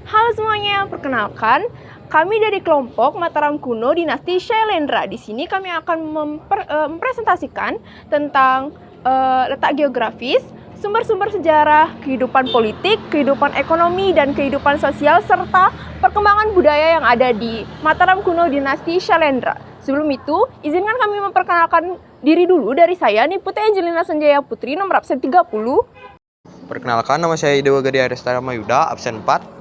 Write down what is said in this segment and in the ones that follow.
Halo semuanya, perkenalkan kami dari kelompok Mataram Kuno Dinasti Shailendra. Di sini kami akan mempresentasikan tentang letak geografis, sumber-sumber sejarah, kehidupan politik, kehidupan ekonomi, dan kehidupan sosial, serta perkembangan budaya yang ada di Mataram Kuno Dinasti Shailendra. Sebelum itu, izinkan kami memperkenalkan diri dulu dari saya, Niputi Angelina Sanjaya Putri, nomor absen 30. Perkenalkan, nama saya Dewa Gede Arestara Mayuda, absen 4.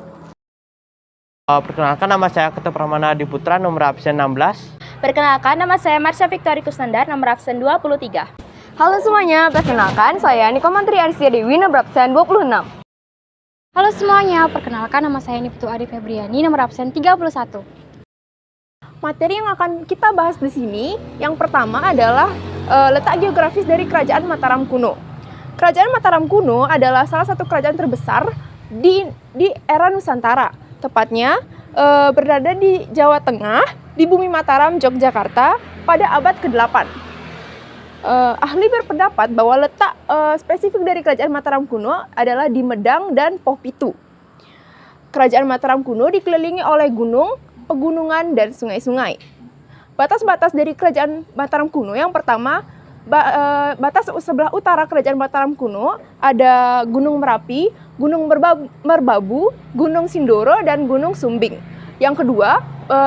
Perkenalkan, nama saya Ketua Pramana Diputra, nomor absen 16. Perkenalkan, nama saya Marsha Victoria Kusnandar, nomor absen 23. Halo semuanya, perkenalkan saya Niko Mantri Arisya Dewi, nomor absen 26. Halo semuanya, perkenalkan nama saya Niputu Adi Febriani, nomor absen 31. Materi yang akan kita bahas di sini, yang pertama adalah letak geografis dari Kerajaan Mataram Kuno. Kerajaan Mataram Kuno adalah salah satu kerajaan terbesar di era Nusantara. Tepatnya berada di Jawa Tengah, di bumi Mataram, Yogyakarta, pada abad ke-8. Ahli berpendapat bahwa letak spesifik dari Kerajaan Mataram Kuno adalah di Medang dan Poh Pitu. Kerajaan Mataram Kuno dikelilingi oleh gunung, pegunungan, dan sungai-sungai. Batas-batas dari Kerajaan Mataram Kuno, yang pertama, batas sebelah utara Kerajaan Mataram Kuno ada Gunung Merapi, Gunung Merbabu, Gunung Sindoro, dan Gunung Sumbing. Yang kedua,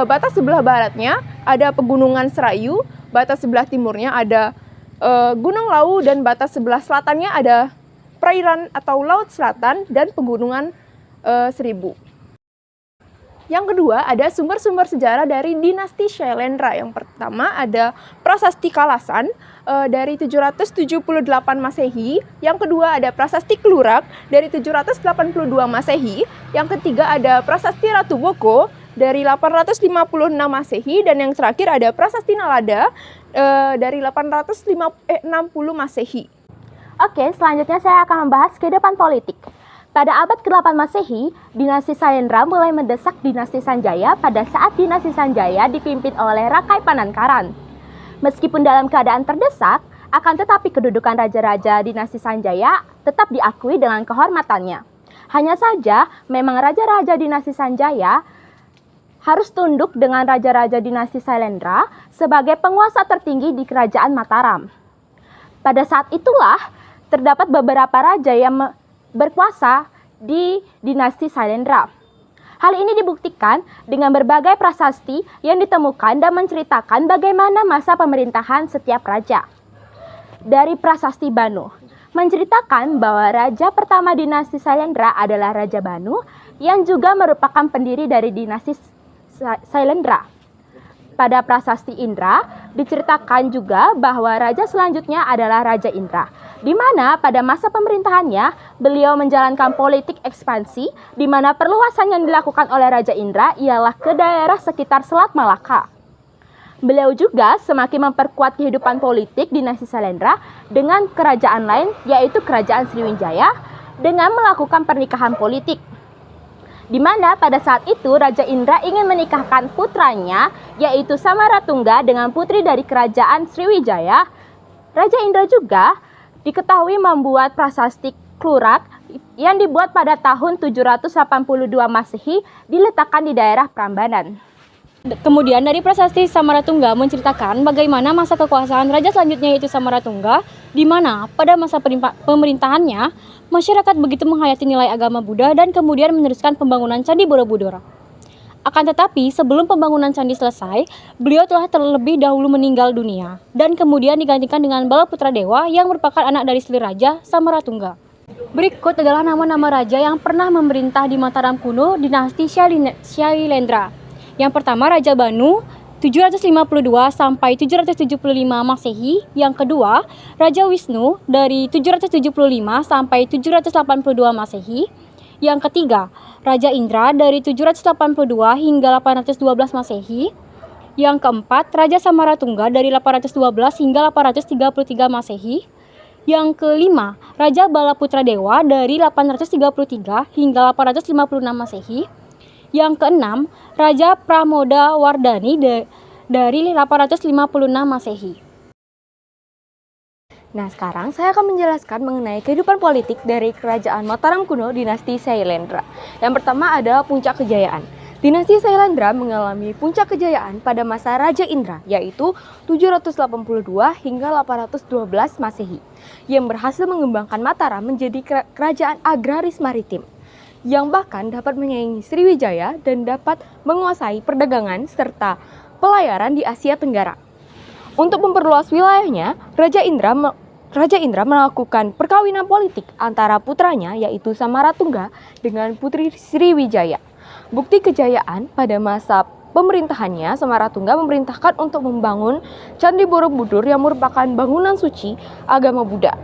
batas sebelah baratnya ada Pegunungan Serayu, batas sebelah timurnya ada Gunung Lawu, dan batas sebelah selatannya ada perairan atau Laut Selatan dan Pegunungan Seribu. Yang kedua, ada sumber-sumber sejarah dari dinasti Shailendra. Yang pertama ada Prasasti Kalasan dari 778 Masehi. Yang kedua ada Prasasti Klurak dari 782 Masehi. Yang ketiga ada Prasasti Ratu Boko dari 856 Masehi. Dan yang terakhir ada Prasasti Nalada dari 860 Masehi. Oke, selanjutnya saya akan membahas kehidupan politik. Pada abad ke-8 Masehi, dinasti Shailendra mulai mendesak dinasti Sanjaya pada saat dinasti Sanjaya dipimpin oleh Rakai Panangkaran. Meskipun dalam keadaan terdesak, akan tetapi kedudukan raja-raja dinasti Sanjaya tetap diakui dengan kehormatannya. Hanya saja, memang raja-raja dinasti Sanjaya harus tunduk dengan raja-raja dinasti Shailendra sebagai penguasa tertinggi di kerajaan Mataram. Pada saat itulah, terdapat beberapa raja yang berkuasa di dinasti Shailendra. Hal ini dibuktikan dengan berbagai prasasti yang ditemukan dan menceritakan bagaimana masa pemerintahan setiap raja. Dari Prasasti Banu, menceritakan bahwa raja pertama dinasti Shailendra adalah Raja Banu yang juga merupakan pendiri dari dinasti Shailendra. Pada Prasasti Indra, diceritakan juga bahwa raja selanjutnya adalah Raja Indra, di mana pada masa pemerintahannya, beliau menjalankan politik ekspansi, di mana perluasan yang dilakukan oleh Raja Indra ialah ke daerah sekitar Selat Malaka. Beliau juga semakin memperkuat kehidupan politik dinasti Shailendra dengan kerajaan lain, yaitu Kerajaan Sriwijaya, dengan melakukan pernikahan politik. Di mana pada saat itu Raja Indra ingin menikahkan putranya, yaitu Samaratungga, dengan putri dari Kerajaan Sriwijaya. Raja Indra juga diketahui membuat prasasti Klurak yang dibuat pada tahun 782 Masehi, diletakkan di daerah Prambanan. Kemudian dari Prasasti Samaratungga menceritakan bagaimana masa kekuasaan raja selanjutnya, yaitu Samaratungga, di mana pada masa pemerintahannya masyarakat begitu menghayati nilai agama Buddha dan kemudian meneruskan pembangunan Candi Borobudur. Akan tetapi sebelum pembangunan candi selesai, beliau telah terlebih dahulu meninggal dunia dan kemudian digantikan dengan Balaputra Dewa yang merupakan anak dari Sri Raja Samaratungga. Berikut adalah nama-nama raja yang pernah memerintah di Mataram Kuno dinasti Shailendra. Yang pertama Raja Banu 752 sampai 775 Masehi. Yang kedua Raja Wisnu dari 775 sampai 782 Masehi. Yang ketiga Raja Indra dari 782 hingga 812 Masehi. Yang keempat Raja Samaratungga dari 812 hingga 833 Masehi. Yang kelima Raja Balaputra Dewa dari 833 hingga 856 Masehi. Yang keenam, Raja Pramoda Wardani dari 856 Masehi. Nah, sekarang saya akan menjelaskan mengenai kehidupan politik dari Kerajaan Mataram kuno dinasti Sailendra. Yang pertama adalah puncak kejayaan. Dinasti Sailendra mengalami puncak kejayaan pada masa Raja Indra, yaitu 782 hingga 812 Masehi, yang berhasil mengembangkan Mataram menjadi kerajaan agraris maritim, yang bahkan dapat menyaingi Sriwijaya dan dapat menguasai perdagangan serta pelayaran di Asia Tenggara. Untuk memperluas wilayahnya, Raja Indra melakukan perkawinan politik antara putranya yaitu Samaratungga dengan putri Sriwijaya. Bukti kejayaan pada masa pemerintahannya, Samaratungga memerintahkan untuk membangun Candi Borobudur yang merupakan bangunan suci agama Buddha.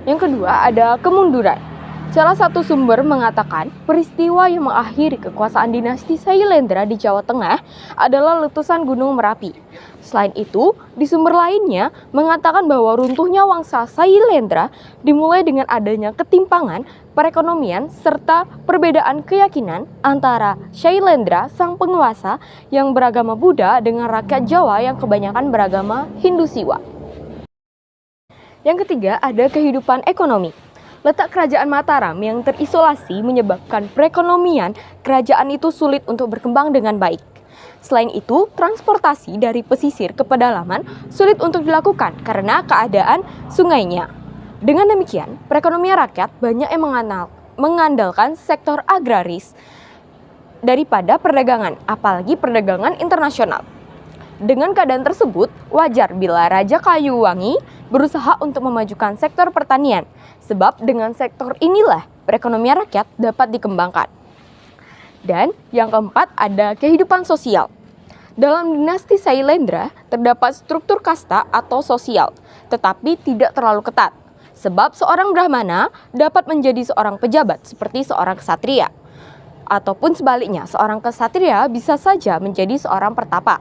Yang kedua ada kemunduran. Salah satu sumber mengatakan peristiwa yang mengakhiri kekuasaan dinasti Sailendra di Jawa Tengah adalah letusan Gunung Merapi. Selain itu, di sumber lainnya mengatakan bahwa runtuhnya Wangsa Sailendra dimulai dengan adanya ketimpangan perekonomian serta perbedaan keyakinan antara Sailendra sang penguasa yang beragama Buddha dengan rakyat Jawa yang kebanyakan beragama Hindu Siwa. Yang ketiga ada kehidupan ekonomi. Letak kerajaan Mataram yang terisolasi menyebabkan perekonomian kerajaan itu sulit untuk berkembang dengan baik. Selain itu, transportasi dari pesisir ke pedalaman sulit untuk dilakukan karena keadaan sungainya. Dengan demikian, perekonomian rakyat banyak yang mengandalkan sektor agraris daripada perdagangan, apalagi perdagangan internasional. Dengan keadaan tersebut, wajar bila Raja Kayuwangi berusaha untuk memajukan sektor pertanian, sebab dengan sektor inilah perekonomian rakyat dapat dikembangkan. Dan yang keempat ada kehidupan sosial. Dalam dinasti Sailendra terdapat struktur kasta atau sosial, tetapi tidak terlalu ketat, sebab seorang Brahmana dapat menjadi seorang pejabat seperti seorang ksatria, ataupun sebaliknya seorang ksatria bisa saja menjadi seorang pertapa.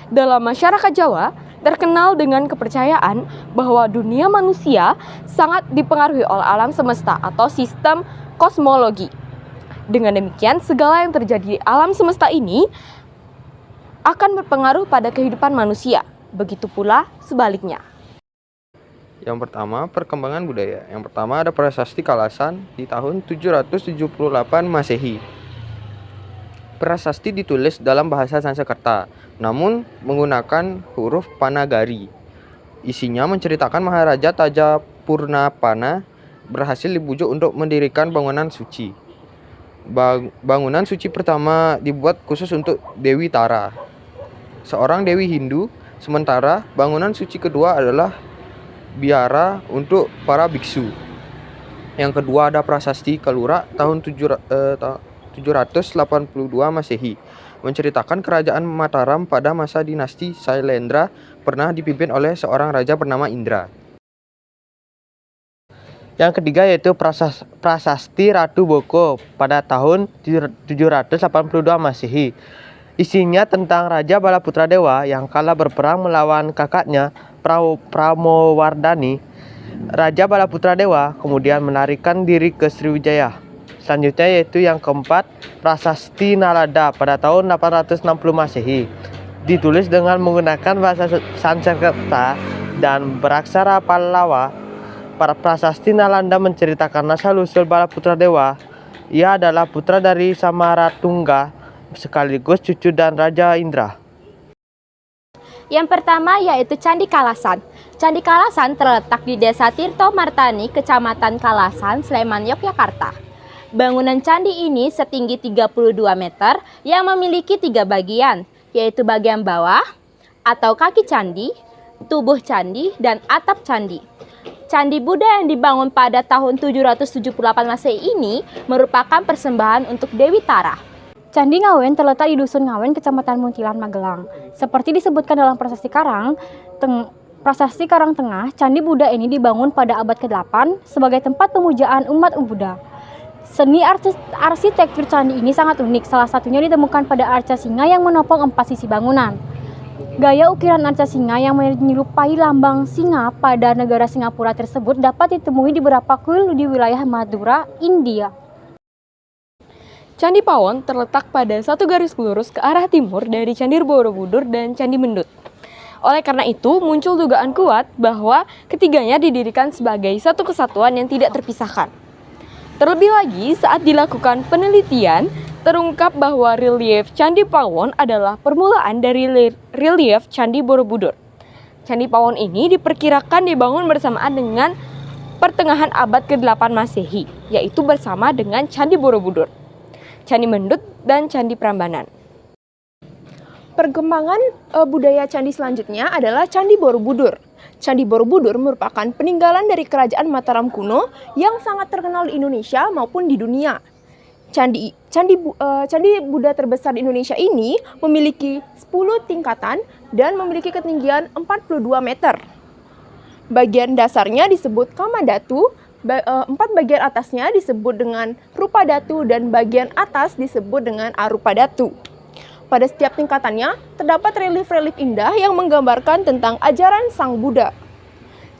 Dalam masyarakat Jawa, terkenal dengan kepercayaan bahwa dunia manusia sangat dipengaruhi oleh alam semesta atau sistem kosmologi. Dengan demikian, segala yang terjadi di alam semesta ini akan berpengaruh pada kehidupan manusia. Begitu pula sebaliknya. Yang pertama, perkembangan budaya. Yang pertama ada Prasasti Kalasan di tahun 778 Masehi. Prasasti ditulis dalam bahasa Sanskerta, namun menggunakan huruf Panagari. Isinya menceritakan Maharaja Tajapurnapana berhasil dibujuk untuk mendirikan bangunan suci. Bangunan suci pertama dibuat khusus untuk Dewi Tara, seorang dewi Hindu, sementara bangunan suci kedua adalah biara untuk para biksu. Yang kedua ada Prasasti Kalura tahun 782 Masehi, menceritakan kerajaan Mataram pada masa dinasti Sailendra pernah dipimpin oleh seorang raja bernama Indra. Yang ketiga yaitu Prasasti Ratu Boko pada tahun 782 Masehi. Isinya tentang Raja Balaputra Dewa yang kalah berperang melawan kakaknya Pramowardhani. Raja Balaputra Dewa kemudian melarikan diri ke Sriwijaya. Selanjutnya yaitu yang keempat, Prasasti Nalada pada tahun 860 Masehi. Ditulis dengan menggunakan bahasa Sanskerta dan beraksara Pallawa. Para Prasasti Nalanda menceritakan asal-usul Balaputra Dewa. Ia adalah putra dari Samaratungga sekaligus cucu dan Raja Indra. Yang pertama yaitu Candi Kalasan. Candi Kalasan terletak di Desa Tirto Martani, Kecamatan Kalasan, Sleman, Yogyakarta. Bangunan candi ini setinggi 32 meter yang memiliki 3 bagian, yaitu bagian bawah atau kaki candi, tubuh candi, dan atap candi. Candi Buddha yang dibangun pada tahun 778 Masehi ini merupakan persembahan untuk Dewi Tara. Candi Ngawen terletak di Dusun Ngawen, Kecamatan Muntilan, Magelang. Seperti disebutkan dalam Prasasti Karangtengah, Candi Buddha ini dibangun pada abad ke-8 sebagai tempat pemujaan umat Buddha. Seni arsitektur candi ini sangat unik, salah satunya ditemukan pada arca singa yang menopang 4 sisi bangunan. Gaya ukiran arca singa yang menyerupai lambang singa pada negara Singapura tersebut dapat ditemui di beberapa kuil di wilayah Madura, India. Candi Pawon terletak pada satu garis lurus ke arah timur dari Candi Borobudur dan Candi Mendut. Oleh karena itu, muncul dugaan kuat bahwa ketiganya didirikan sebagai satu kesatuan yang tidak terpisahkan. Terlebih lagi, saat dilakukan penelitian, terungkap bahwa relief Candi Pawon adalah permulaan dari relief Candi Borobudur. Candi Pawon ini diperkirakan dibangun bersamaan dengan pertengahan abad ke-8 Masehi, yaitu bersama dengan Candi Borobudur, Candi Mendut, dan Candi Prambanan. Perkembangan budaya candi selanjutnya adalah Candi Borobudur. Candi Borobudur merupakan peninggalan dari kerajaan Mataram kuno yang sangat terkenal di Indonesia maupun di dunia. Candi Buddha terbesar di Indonesia ini memiliki 10 tingkatan dan memiliki ketinggian 42 meter. Bagian dasarnya disebut Kamadatu, 4 bagian atasnya disebut dengan Rupadatu, dan bagian atas disebut dengan Arupadatu. Pada setiap tingkatannya terdapat relief-relief indah yang menggambarkan tentang ajaran Sang Buddha.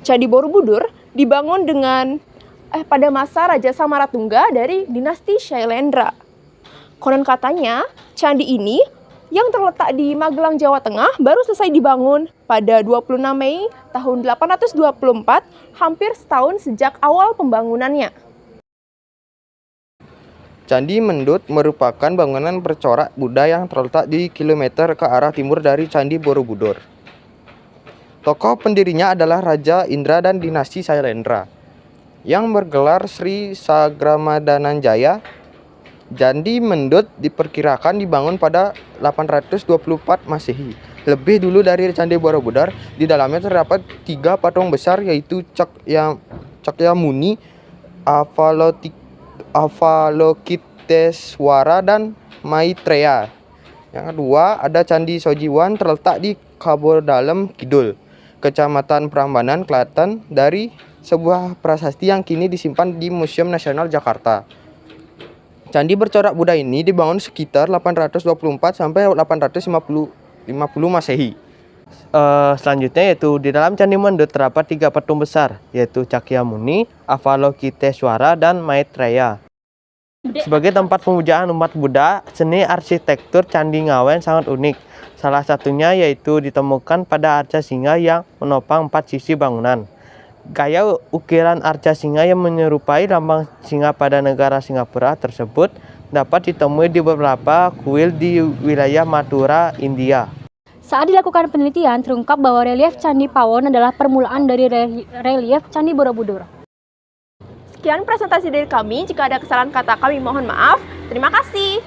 Candi Borobudur dibangun pada masa Raja Samaratungga dari dinasti Shailendra. Konon katanya, candi ini yang terletak di Magelang, Jawa Tengah baru selesai dibangun pada 26 Mei tahun 824, hampir setahun sejak awal pembangunannya. Candi Mendut merupakan bangunan bercorak Buddha yang terletak di kilometer ke arah timur dari Candi Borobudur. Tokoh pendirinya adalah Raja Indra dan dinasti Shailendra yang bergelar Sri Sagramadananjaya. Candi Mendut diperkirakan dibangun pada 824 Masehi. Lebih dulu dari Candi Borobudur, di dalamnya terdapat 3 patung besar, yaitu Cakyamuni, Avalokiteswara, dan Maitreya. Yang kedua, ada Candi Sojiwan terletak di Kabodalem Kidul, Kecamatan Prambanan, Klaten, dari sebuah prasasti yang kini disimpan di Museum Nasional Jakarta. Candi bercorak Buddha ini dibangun sekitar 824 sampai 850 Masehi. Selanjutnya yaitu di dalam Candi Mendut terdapat 3 patung besar, yaitu Cakyamuni, Avalokiteswara, dan Maitreya. Sebagai tempat pemujaan umat Buddha, seni arsitektur Candi Ngawen sangat unik. Salah satunya yaitu ditemukan pada arca singa yang menopang 4 sisi bangunan. Gaya ukiran arca singa yang menyerupai lambang singa pada negara Singapura tersebut dapat ditemui di beberapa kuil di wilayah Madura, India. Saat dilakukan penelitian, terungkap bahwa relief Candi Pawon adalah permulaan dari relief Candi Borobudur. Sekian presentasi dari kami. Jika ada kesalahan kata kami mohon maaf. Terima kasih.